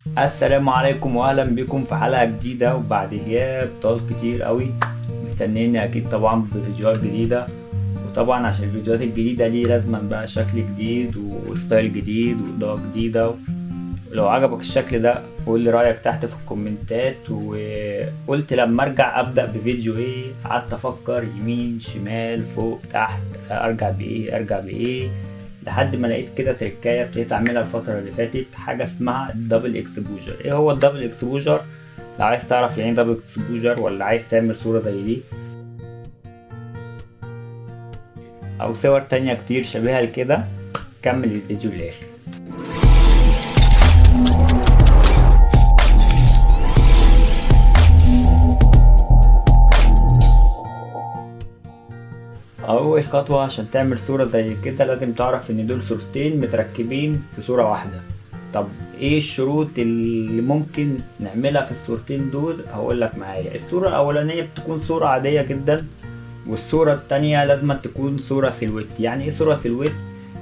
السلام عليكم واهلا بكم في حلقة جديدة وبعد غياب طول كتير قوي. مستنيني اكيد طبعا بفيديوهات جديدة، وطبعا عشان الفيديوهات الجديدة دي لازم بقى شكل جديد وستايل جديد واضاءة جديدة. ولو عجبك الشكل ده قول لي رأيك تحت في الكومنتات. وقلت لما ارجع ابدأ بفيديو ايه، قعدت افكر يمين شمال فوق تحت، ارجع بايه لحد ما لقيت كده تركاية ابتديت اعملها الفترة اللي فاتت، حاجة اسمها الدبل اكسبوجر. ايه هو الدبل اكسبوجر؟ لو عايز تعرف يعني دبل اكسبوجر ولا عايز تعمل صورة زي دي او صور تانية كتير شبيهة لكده، كمل الفيديو للاخر. اول خطوة عشان تعمل صورة زي كده لازم تعرف ان دول صورتين متركبين في صورة واحدة. طب ايه الشروط اللي ممكن نعملها في الصورتين دول؟ هقولك معايا. الصورة الاولانية بتكون صورة عادية جدا، والصورة التانية لازم تكون صورة سيلويت. يعني ايه صورة سيلويت؟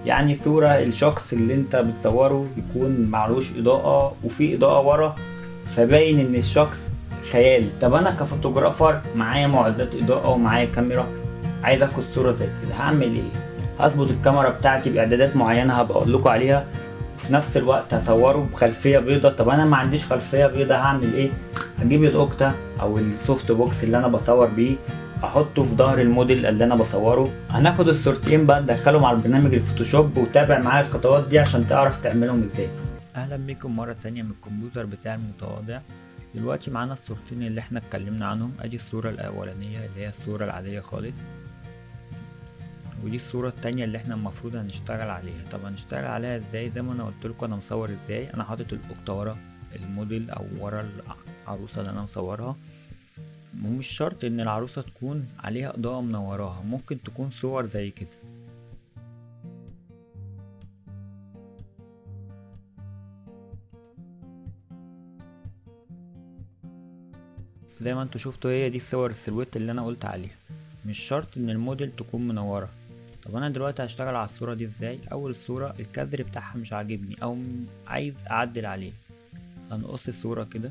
يعني صورة الشخص اللي انت بتصوره يكون معلوش اضاءة وفي اضاءة ورا، فباين ان الشخص خيالي. طب انا كفوتوغرافر معايا معدات اضاءة ومعايا كاميرا، عايز اخد صورة زي كده، هعمل ايه؟ هظبط الكاميرا بتاعتي باعدادات معينة هبقى اقول لكم عليها، وفي نفس الوقت هصوره بخلفية بيضة. طب انا ما عنديش خلفية بيضة، هعمل ايه؟ هجيب الاوكتا او السوفت بوكس اللي انا بصور بيه، احطه في ظهر الموديل اللي انا بصوره. هناخد الصورتين بقى ندخلهم على برنامج الفوتوشوب، وتابع معايا الخطوات دي عشان تعرف تعملهم ازاي. اهلا بيكم مرة تانية من الكمبيوتر بتاعي المتواضع. دلوقتي معانا الصورتين اللي احنا اتكلمنا عنهم. ادي الصورة الاولانية اللي هي الصورة العادية خالص، ودي الصورة التانية اللي احنا المفروض هنشتغل عليها. طب هنشتغل عليها ازاي؟ زي ما انا قلت لكم انا مصور ازاي. انا حاطط الاوكتا ورا الموديل او ورا العروسة اللي انا مصورها. ومش شرط ان العروسة تكون عليها اضاءة منوراها، ممكن تكون صور زي كده. زي ما انتوا شفتوا هي دي الصور السلويت اللي انا قلت عليها، مش شرط ان الموديل تكون منورة. طب انا دلوقتي هشتغل على الصورة دي ازاي؟ اول صورة الكادر بتاعها مش عاجبني او عايز اعدل عليه، هنقص الصورة كده.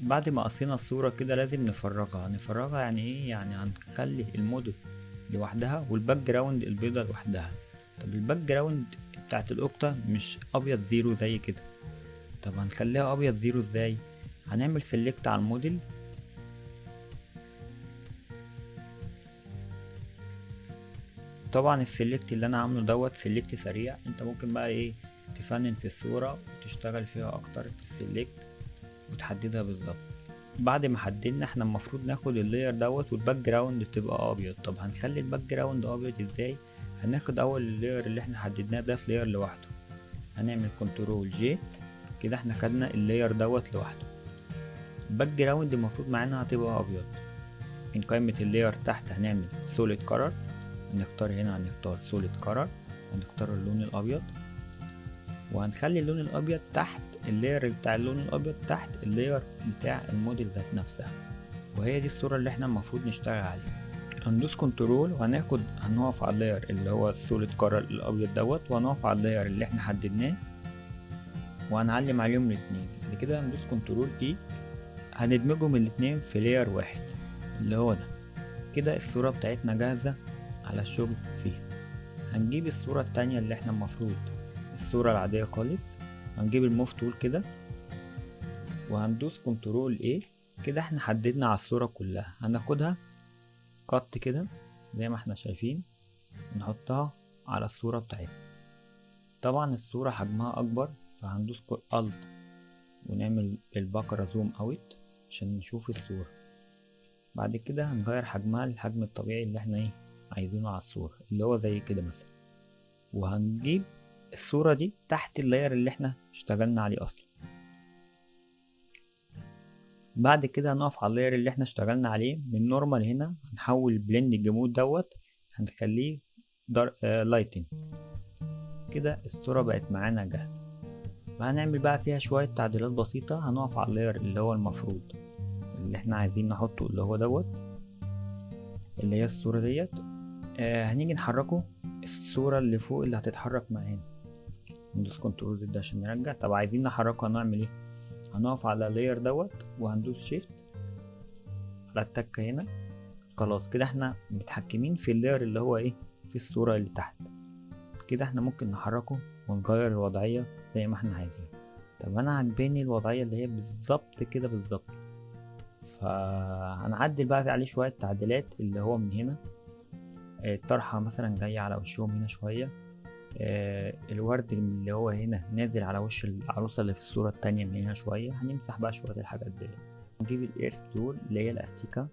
بعد ما قصينا الصورة كده لازم نفرغها. يعني ايه؟ يعني هنخلي الموديل لوحدها والباك جراوند البيضة لوحدها. طب الباك جراوند بتاعت الاوكتا مش ابيض زيرو زي كده، طب هنخليها ابيض زيرو ازاي؟ هنعمل سيلكت على الموديل، طبعا السيلكت اللي انا عامله دوت سيلكت سريع. انت ممكن بقى ايه تفنن في الصورة وتشتغل فيها اكتر في السيلكت وتحددها بالظبط. بعد ما حددنا احنا المفروض ناخد اللاير دوت والباك جراوند تبقى ابيض. طب هنخلي الباك جراوند ابيض ازاي؟ هناخد اول اللاير اللي احنا حددناه ده في لاير لوحده، هنعمل كنترول جي كده، احنا خدنا اللاير دوت لوحده. الباك جراوند المفروض معانا هتبقى ابيض. من قائمة اللاير تحت هنعمل سوليد كولر، هنختار هنا هنختار سوليد كولر، هنختار اللون الابيض، وهنخلي اللون الابيض تحت اللاير بتاع اللون الابيض تحت اللاير بتاع الموديل ذات نفسها. وهي دي الصورة اللي احنا المفروض نشتغل عليها. هندوس كنترول هنقف على اللاير اللي هو السوليد كولر الابيض دوت، وهنقف على اللاير اللي احنا حددناه وهنعلم عليهم الاتنين. بعد كده هندوس كنترول اي، هندمجهم الاتنين في لاير واحد اللي هو ده. كده الصورة بتاعتنا جاهزة على الشغل فيها. هنجيب الصورة التانية اللي احنا المفروض الصورة العادية خالص، هنجيب الموف تول كده وهندوس كنترول ايه كده، احنا حددنا على الصورة كلها. هناخدها قط كده زي ما احنا شايفين، نحطها على الصورة بتاعتنا. طبعا الصورة حجمها اكبر فهندوس الت ونعمل البقرة زوم اوت عشان نشوف الصورة. بعد كده هنغير حجمها للحجم الطبيعي اللي احنا ايه عايزينه على الصورة، اللي هو زي كده مثلا. وهنجيب الصورة دي تحت اللاير اللي احنا اشتغلنا عليه اصلا. بعد كده هنقف على اللاير اللي احنا اشتغلنا عليه من نورمال، هنا هنحول بلندنج مود دوت هنخليه لايتن. كده الصورة بقت معانا جاهزة. وهنعمل بقى فيها شوية تعديلات بسيطة. هنقف على اللاير اللي هو المفروض اللي احنا عايزين نحطه اللي هو دوت اللي هي الصورة ديت. هنيجي نحركه الصورة اللي فوق اللي هتتحرك معانا. ندوس كنترول زد عشان نرجع. طب عايزين نحركه هنعمل ايه؟ هنقف على اللاير دوت وهندوس شيفت على التكة هنا. خلاص كده احنا متحكمين في اللاير اللي هو ايه، في الصورة اللي تحت. كده احنا ممكن نحركه ونغير الوضعية زي ما احنا عايزين. طب انا عجباني الوضعية اللي هي بالظبط كده بالظبط، فهنعدل بقى عليه شوية تعديلات. اللي هو من هنا الطرحة مثلا جاية على وشهم هنا شوية، الورد اللي هو هنا نازل على وش العروسة اللي في الصورة التانية من هنا شوية. هنمسح بقى شوية الحاجات دي. نجيب الايرث تول اللي هي الاستيكة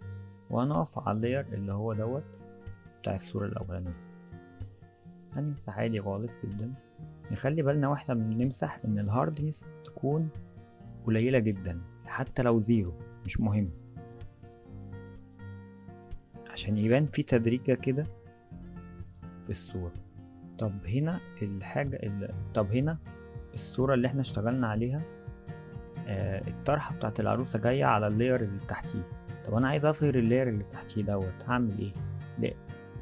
وهنقف على اللاير اللي هو دوت بتاع الصورة الأولانية. هنمسح عادي خالص جدا. نخلي بالنا واحنا بنمسح ان الهاردنس تكون قليلة جدا، حتى لو زيرو مش مهم، عشان يبان في تدريجة كده في الصورة. طب هنا طب هنا الصورة اللي احنا اشتغلنا عليها، الطرحة بتاعت العروسة جاية على اللاير اللي تحتيه. طب انا عايز اظهر اللاير اللي تحتيه دوت، هعمل ايه؟ ده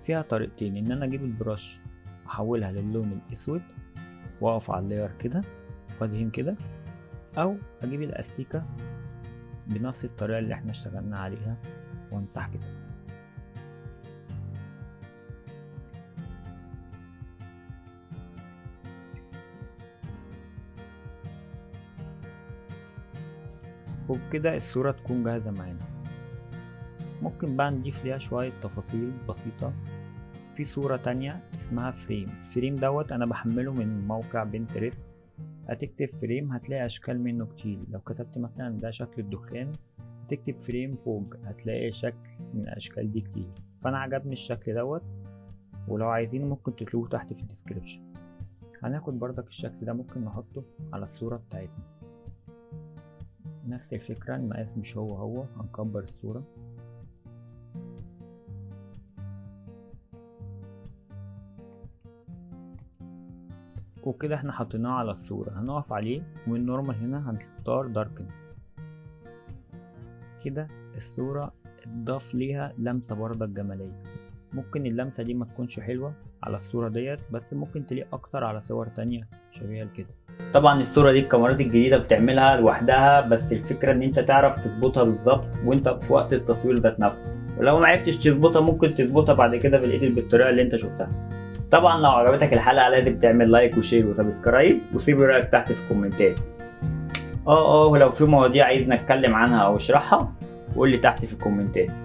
فيها طريقتين، ان انا اجيب البرش احولها للون الاسود واقف على اللاير كده وادهن كده، او اجيب الاستيكة بنفس الطريقة اللي احنا اشتغلنا عليها وامسح كده. وبكده الصورة تكون جاهزة معانا. ممكن بقى نضيف ليها شوية تفاصيل بسيطة. في صورة تانية اسمها فريم دوت انا بحمله من موقع بنترست. هتكتب فريم هتلاقي اشكال منه كتير. لو كتبت مثلا ده شكل الدخان هتكتب فريم فوق هتلاقي شكل من الاشكال دي كتير. فانا عجبني الشكل دوت، ولو عايزين ممكن تكتبوه تحت في الديسكريبشن. هناخد بردك الشكل ده ممكن نحطه على الصورة بتاعتنا. نفس الفكرة، المقاس مش هو هنكبر الصورة. وكده احنا حطيناه على الصورة. هنقف عليه ومن نورمال هنا هنختار داركن. كده الصورة اتضاف ليها لمسة بردك جمالية. ممكن اللمسة دي ما تكونش حلوة على الصورة ديت، بس ممكن تليق اكتر على صور تانية شبيهة لكده. طبعا الصورة دي الكاميرات الجديدة بتعملها لوحدها، بس الفكرة ان انت تعرف تظبطها بالظبط وانت في وقت التصوير ذات نفسه. ولو ما عرفتش تظبطها ممكن تظبطها بعد كده في الايديت بالطريقة اللي انت شفتها. طبعا لو عجبتك الحلقة لازم تعمل لايك وشير وسبسكرايب، وسيب رأيك تحت في الكومنتات. ولو في مواضيع عايز نتكلم عنها او اشرحها قول لي تحت في الكومنتات.